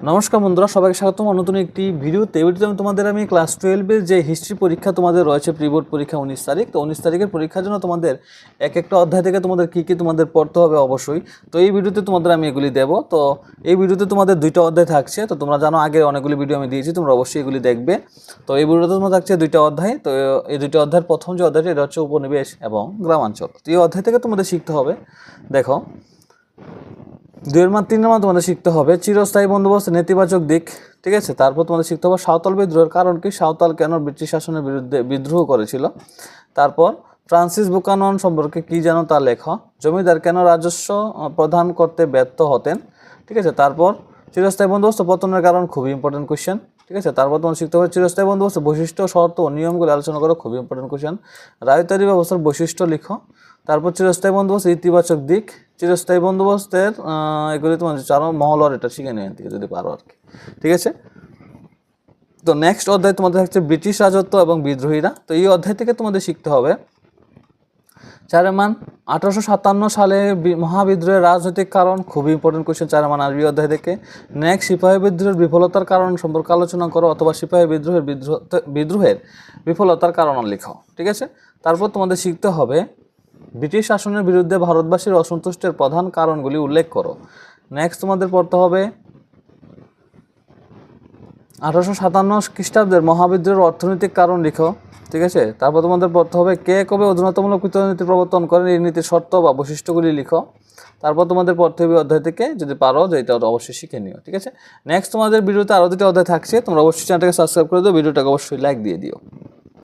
নমস্কার বন্ধুরা, সবাইকে স্বাগতম নতুন একটি ভিডিওতে। আমি তোমাদের ক্লাস 12-এর যে হিস্ট্রি পরীক্ষা তোমাদের রয়েছে, প্রি বোর্ড পরীক্ষা 19 তারিখ। তো 19 তারিখের পরীক্ষার জন্য তোমাদের একটা অধ্যায় থেকে তোমাদের কী কী তোমাদের পড়তে হবে অবশ্যই। তো এই ভিডিওতে তোমাদের আমি এগুলি দেব। তো এই ভিডিওতে তোমাদের দুইটা অধ্যায় থাকছে। তো তোমরা জানো আগে অনেকগুলি ভিডিও আমি দিয়েছি, তোমরা অবশ্যই এগুলি দেখবে। তো এই ভিডিওতে তোমার থাকছে দুইটা অধ্যায়। তো এই দুইটা অধ্যায়ের প্রথম যে অধ্যায়টি, এটা হচ্ছে উপনিবেশ এবং গ্রামাঞ্চল। তো এই অধ্যায় থেকে তোমাদের শিখতে হবে, দেখো 2-3 নম্বর তোমাদের শিখতে হবে চিরস্থায়ী বন্দোবস্ত নেতিবাচক দিক, ঠিক আছে। তারপর তোমাদের শিখতে হবে সাঁওতাল বিদ্রোহের কারণ কি, সাঁওতাল কেন ব্রিটিশ শাসনের বিরুদ্ধে বিদ্রোহ করেছিল। তারপর ফ্রান্সিস বুকানন সম্পর্কে কি জানো তা লেখো। জমিদার কেন রাজস্ব প্রদান করতে ব্যর্থ হতেন, ঠিক আছে। তারপর চিরস্থায়ী বন্দোবস্ত পতনের কারণ, খুবই ইম্পর্টেন্ট কোয়েশ্চেন, ঠিক আছে। তারপর তোমার শিখতে হবে চিরস্থায়ী বন্দোবস্ত বৈশিষ্ট্য, শর্ত ও নিয়মগুলো আলোচনা করো, খুবই ইম্পর্টেন্ট কোয়েশ্চেন। রায়তারি ব্যবস্থার বৈশিষ্ট্য লিখো। তারপর চিরস্থায়ী বন্দোবস্ত ইতিবাচক দিক, চিরস্থায়ী বন্দোবস্তের এগুলি তোমার চারো মহলর, এটা শিখে নিয়ে থেকে যদি পারো আর কি, ঠিক আছে। তো নেক্সট অধ্যায় তোমাদের হচ্ছে ব্রিটিশ রাজত্ব এবং বিদ্রোহীরা। তো এই অধ্যায় থেকে তোমাদের শিখতে হবে চারেমান 1857 সালে মহাবিদ্রোহের রাজনৈতিক কারণ, খুবই ইম্পর্টেন্ট কোয়েশ্চেন চারেমান আরবি অধ্যায় থেকে। নেক্সট সিপাহী বিদ্রোহের বিফলতার কারণ সম্পর্কে আলোচনা করো, অথবা সিপাহী বিদ্রোহের বিফলতার কারণ লিখো, ঠিক আছে। তারপর তোমাদের শিখতে হবে ব্রিটিশ শাসনের বিরুদ্ধে ভারতবাসীর অসন্তুষ্টের প্রধান কারণগুলি উল্লেখ করো। নেক্সট তোমাদের পড়তে হবে 1857 খ্রিস্টাব্দের মহাবিদ্রোহের অর্থনৈতিক কারণ লিখো, ঠিক আছে। তারপর তোমাদের পড়তে হবে কে কবে অধুনাতমূলক কৃতনীতি প্রবর্তন করেন, এই নীতির শর্ত বা বৈশিষ্ট্যগুলি লিখো। তারপর তোমাদের পড়তে হবে অধ্যায় থেকে যদি পারো, যে এটা অবশ্যই শিখে নিও, ঠিক আছে। নেক্সট তোমাদের ভিডিওতে আরও দুটো অধ্যায় থাকছে, তোমরা অবশ্যই চ্যানেলটাকে সাবস্ক্রাইব করে দিও, ভিডিওটাকে অবশ্যই লাইক দিয়ে দিও।